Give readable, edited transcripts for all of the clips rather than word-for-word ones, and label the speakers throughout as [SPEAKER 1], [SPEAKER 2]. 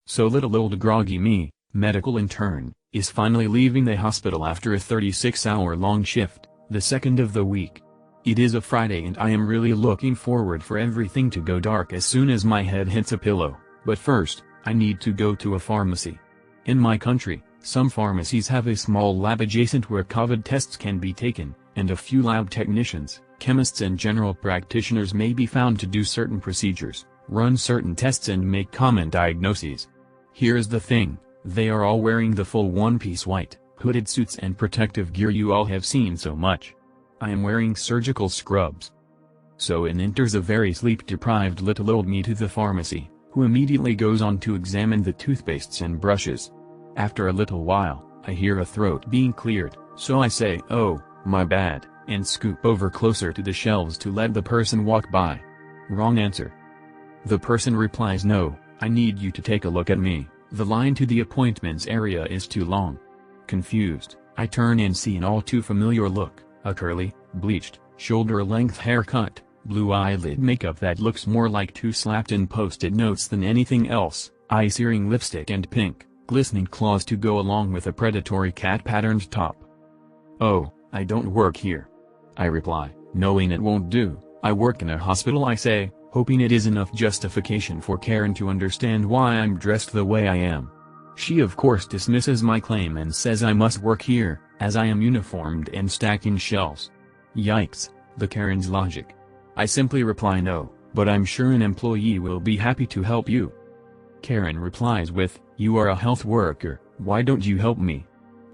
[SPEAKER 1] So little old groggy me, medical intern, is finally leaving the hospital after a 36-hour-long shift, the second of the week. It is a Friday and I am really looking forward for everything to go dark as soon as my head hits a pillow, but first, I need to go to a pharmacy. In my country, some pharmacies have a small lab adjacent where COVID tests can be taken, and a few lab technicians, chemists and general practitioners may be found to do certain procedures, run certain tests and make common diagnoses. Here's the thing, they are all wearing the full one-piece white, hooded suits and protective gear you all have seen so much. I am wearing surgical scrubs. So in enters a very sleep-deprived little old me to the pharmacy, who immediately goes on to examine the toothpastes and brushes. After a little while, I hear a throat being cleared, so I say, "Oh, my bad," and scoop over closer to the shelves to let the person walk by. Wrong answer. The person replies, "No, I need you to take a look at me, the line to the appointments area is too long." Confused, I turn and see an all too familiar look, a curly, bleached, shoulder-length haircut, blue eyelid makeup that looks more like two slapped-in post-it notes than anything else, eye-searing lipstick and pink, glistening claws to go along with a predatory cat-patterned top. "Oh, I don't work here," I reply, knowing it won't do. "I work in a hospital," I say, hoping it is enough justification for Karen to understand why I'm dressed the way I am. She of course dismisses my claim and says I must work here, as I am uniformed and stacking shelves. Yikes, the Karen's logic. I simply reply no, but I'm sure an employee will be happy to help you. Karen replies with, "You are a health worker, why don't you help me?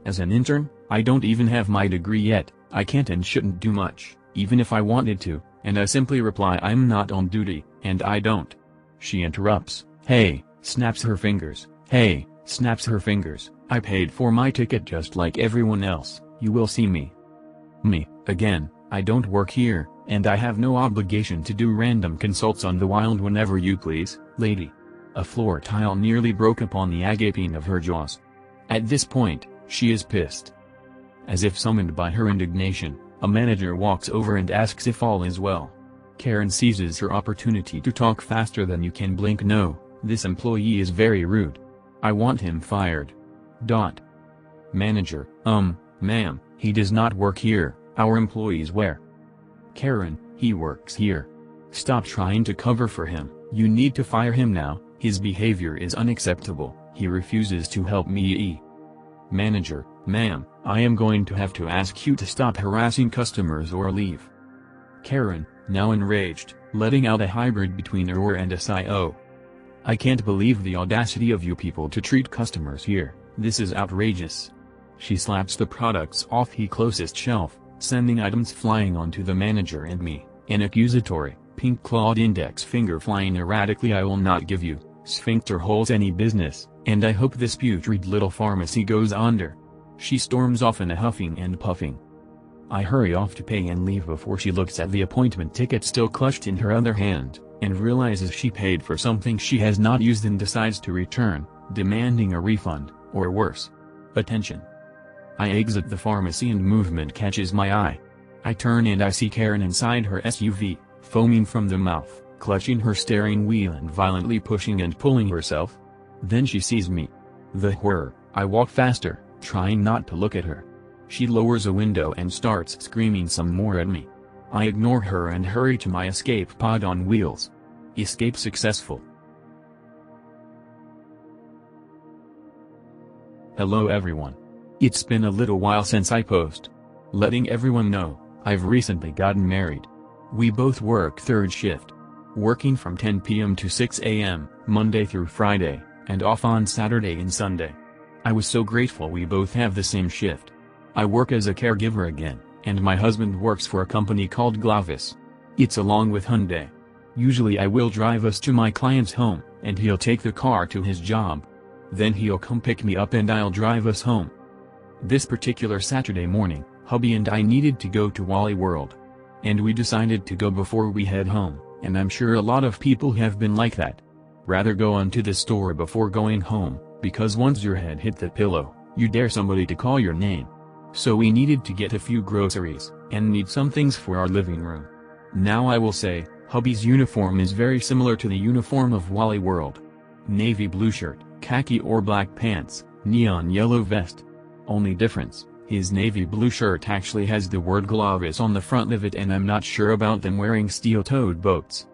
[SPEAKER 1] As an intern, I don't even have my degree yet, I can't and shouldn't do much, even if I wanted to," and I simply reply I'm not on duty, and I don't. She interrupts, "Hey," snaps her fingers, "Hey," snaps her fingers, "I paid for my ticket just like everyone else, you will see me." Me, again, I don't work here, and I have no obligation to do random consults on the wild whenever you please, lady. A floor tile nearly broke upon the agaping of her jaws. At this point, she is pissed. As if summoned by her indignation, a manager walks over and asks if all is well. Karen seizes her opportunity to talk faster than you can blink. "No, this employee is very rude. I want him fired." Manager, ma'am, he does not work here, our employees where? Karen, he works here. Stop trying to cover for him, you need to fire him now, his behavior is unacceptable, he refuses to help me. Manager, ma'am, I am going to have to ask you to stop harassing customers or leave. Karen, now enraged, letting out a hybrid between a roar and a sigh. "Oh. I can't believe the audacity of you people to treat customers here, this is outrageous." She slaps the products off the closest shelf, sending items flying onto the manager and me, an accusatory, pink-clawed index finger flying erratically. "I will not give you, sphincter holes, any business, and I hope this putrid little pharmacy goes under." She storms off in a huffing and puffing. I hurry off to pay and leave before she looks at the appointment ticket still clutched in her other hand, and realizes she paid for something she has not used and decides to return, demanding a refund, or worse. Attention. I exit the pharmacy and movement catches my eye. I turn and I see Karen inside her SUV, foaming from the mouth, clutching her steering wheel and violently pushing and pulling herself. Then she sees me. The horror, I walk faster, trying not to look at her. She lowers a window and starts screaming some more at me. I ignore her and hurry to my escape pod on wheels. Escape successful. Hello everyone. It's been a little while since I post. Letting everyone know, I've recently gotten married. We both work third shift. Working from 10 p.m. to 6 a.m., Monday through Friday, and off on Saturday and Sunday. I was so grateful we both have the same shift. I work as a caregiver again, and my husband works for a company called Glavis. It's along with Hyundai. Usually I will drive us to my client's home, and he'll take the car to his job. Then he'll come pick me up and I'll drive us home. This particular Saturday morning, hubby and I needed to go to Wally World. And we decided to go before we head home, and I'm sure a lot of people have been like that. Rather go onto the store before going home, because once your head hit the pillow, you dare somebody to call your name. So we needed to get a few groceries, and need some things for our living room. Now I will say, hubby's uniform is very similar to the uniform of Wally World. Navy blue shirt, khaki or black pants, neon yellow vest. Only difference, his navy blue shirt actually has the word Glavis on the front of it, and I'm not sure about them wearing steel-toed boats.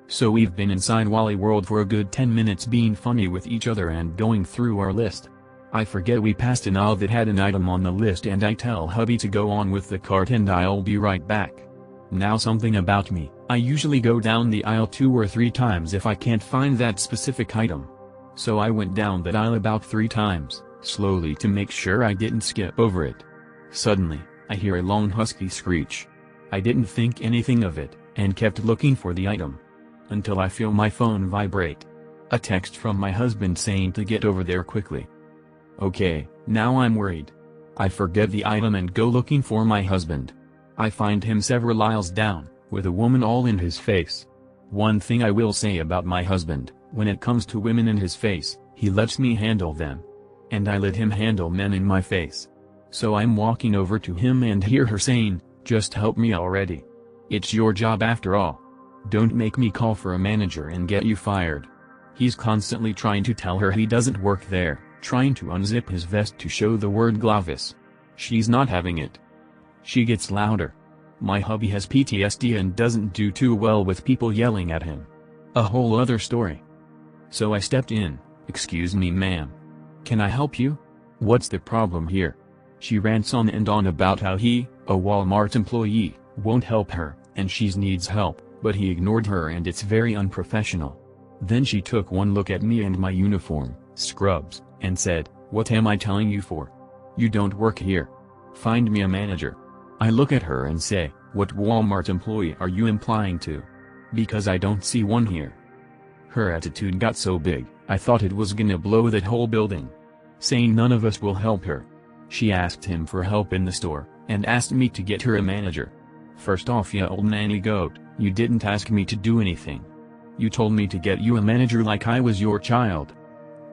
[SPEAKER 1] So we've been inside Wally World for a good 10 minutes being funny with each other and going through our list. I forget we passed an aisle that had an item on the list, and I tell hubby to go on with the cart and I'll be right back. Now something about me, I usually go down the aisle 2 or 3 times if I can't find that specific item. So I went down that aisle about 3 times, slowly to make sure I didn't skip over it. Suddenly, I hear a long husky screech. I didn't think anything of it, and kept looking for the item. Until I feel my phone vibrate. A text from my husband saying to get over there quickly. Okay, now I'm worried. I forget the item and go looking for my husband. I find him several aisles down, with a woman all in his face. One thing I will say about my husband, when it comes to women in his face, he lets me handle them. And I let him handle men in my face. So I'm walking over to him and hear her saying, "Just help me already. It's your job after all. Don't make me call for a manager and get you fired." He's constantly trying to tell her he doesn't work there, trying to unzip his vest to show the word Glavis. She's not having it. She gets louder. My hubby has PTSD and doesn't do too well with people yelling at him. A whole other story. So I stepped in. "Excuse me, ma'am. Can I help you? What's the problem here?" She rants on and on about how he, a Walmart employee, won't help her, and she needs help, but he ignored her and it's very unprofessional. Then she took one look at me and my uniform, scrubs, and said, "What am I telling you for? You don't work here. Find me a manager." I look at her and say, "What Walmart employee are you implying to? Because I don't see one here." Her attitude got so big, I thought it was gonna blow that whole building. Saying none of us will help her. She asked him for help in the store, and asked me to get her a manager. First off, ya old nanny goat, you didn't ask me to do anything. You told me to get you a manager like I was your child.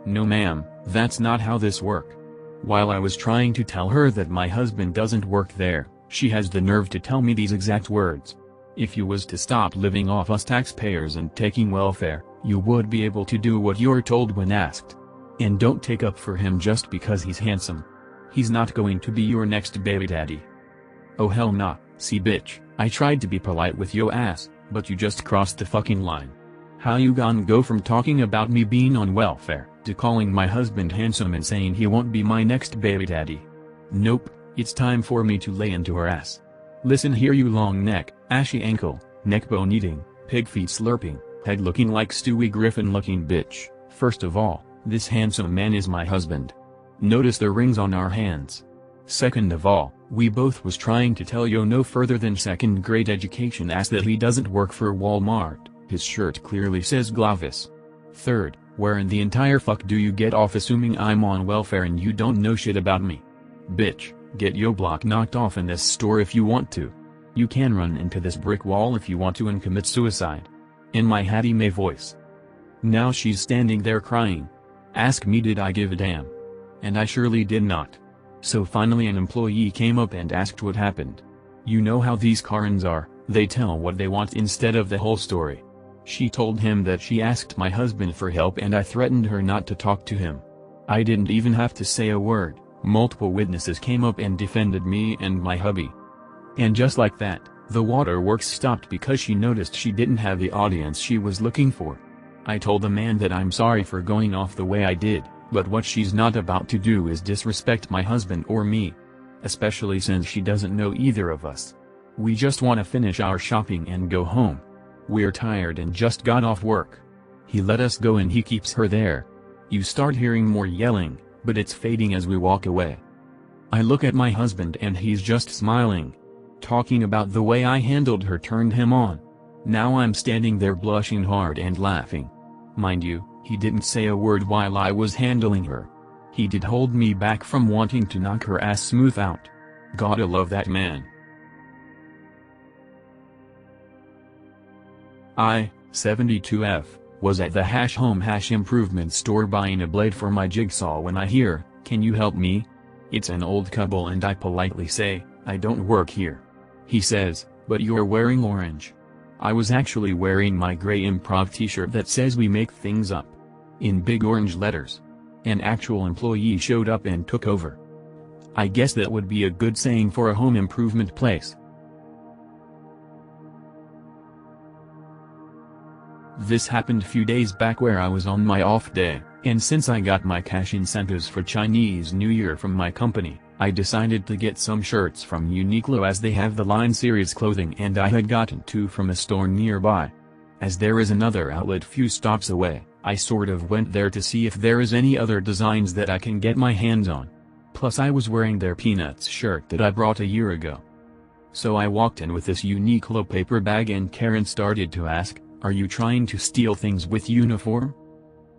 [SPEAKER 1] No ma'am, that's not how this works. While I was trying to tell her that my husband doesn't work there, she has the nerve to tell me these exact words. If you was to stop living off us taxpayers and taking welfare, you would be able to do what you're told when asked. And don't take up for him just because he's handsome. He's not going to be your next baby daddy. Oh hell nah, see bitch, I tried to be polite with yo ass, but you just crossed the fucking line. How you gonna go from talking about me being on welfare, to calling my husband handsome and saying he won't be my next baby daddy? Nope, it's time for me to lay into her ass. Listen here, you long neck, ashy ankle, neck bone eating, pig feet slurping, head looking like Stewie Griffin looking bitch. First of all, this handsome man is my husband. Notice the rings on our hands. Second of all, we both was trying to tell yo no further than second grade education ass that he doesn't work for Walmart. His shirt clearly says Glavis. Third, where in the entire fuck do you get off assuming I'm on welfare and you don't know shit about me? Bitch, get yo block knocked off in this store if you want to. You can run into this brick wall if you want to and commit suicide. In my Hattie Mae voice. Now she's standing there crying. Ask me, did I give a damn? And I surely did not. So finally an employee came up and asked what happened. You know how these Karens are, they tell what they want instead of the whole story. She told him that she asked my husband for help and I threatened her not to talk to him. I didn't even have to say a word, multiple witnesses came up and defended me and my hubby. And just like that, the waterworks stopped because she noticed she didn't have the audience she was looking for. I told the man that I'm sorry for going off the way I did, but what she's not about to do is disrespect my husband or me. Especially since she doesn't know either of us. We just want to finish our shopping and go home. We're tired and just got off work. He let us go and he keeps her there. You start hearing more yelling, but it's fading as we walk away. I look at my husband and he's just smiling. Talking about the way I handled her turned him on. Now I'm standing there blushing hard and laughing. Mind you, he didn't say a word while I was handling her. He did hold me back from wanting to knock her ass smooth out. Gotta love that man. I, 72F, was at the Home Improvement store buying a blade for my jigsaw when I hear, "Can you help me?" It's an old couple and I politely say, "I don't work here." He says, "But you're wearing orange." I was actually wearing my gray improv t-shirt that says "We make things up" in big orange letters. An actual employee showed up and took over. I guess that would be a good saying for a home improvement place. This happened few days back where I was on my off day, and since I got my cash incentives for Chinese New Year from my company, I decided to get some shirts from Uniqlo as they have the line series clothing, and I had gotten two from a store nearby. As there is another outlet few stops away, I sort of went there to see if there is any other designs that I can get my hands on. Plus I was wearing their Peanuts shirt that I brought a year ago. So I walked in with this Uniqlo paper bag and Karen started to ask, "Are you trying to steal things with uniform?"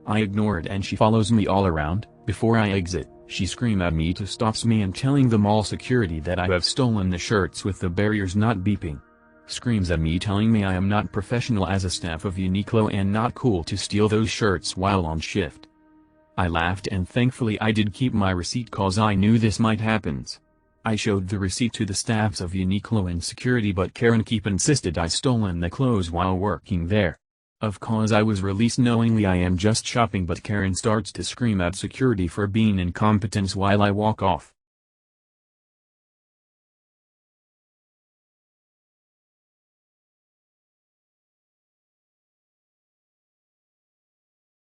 [SPEAKER 1] I ignored and she follows me all around. Before I exit, she screamed at me to stop me and telling the mall security that I have stolen the shirts with the barriers not beeping. Screams at me telling me I am not professional as a staff of Uniqlo and not cool to steal those shirts while on shift. I laughed and thankfully I did keep my receipt cause I knew this might happen. I showed the receipt to the staffs of Uniqlo and security, but Karen keep insisted I stolen the clothes while working there. Of course I was released knowingly I am just shopping, but Karen starts to scream at security for being incompetent while I walk off.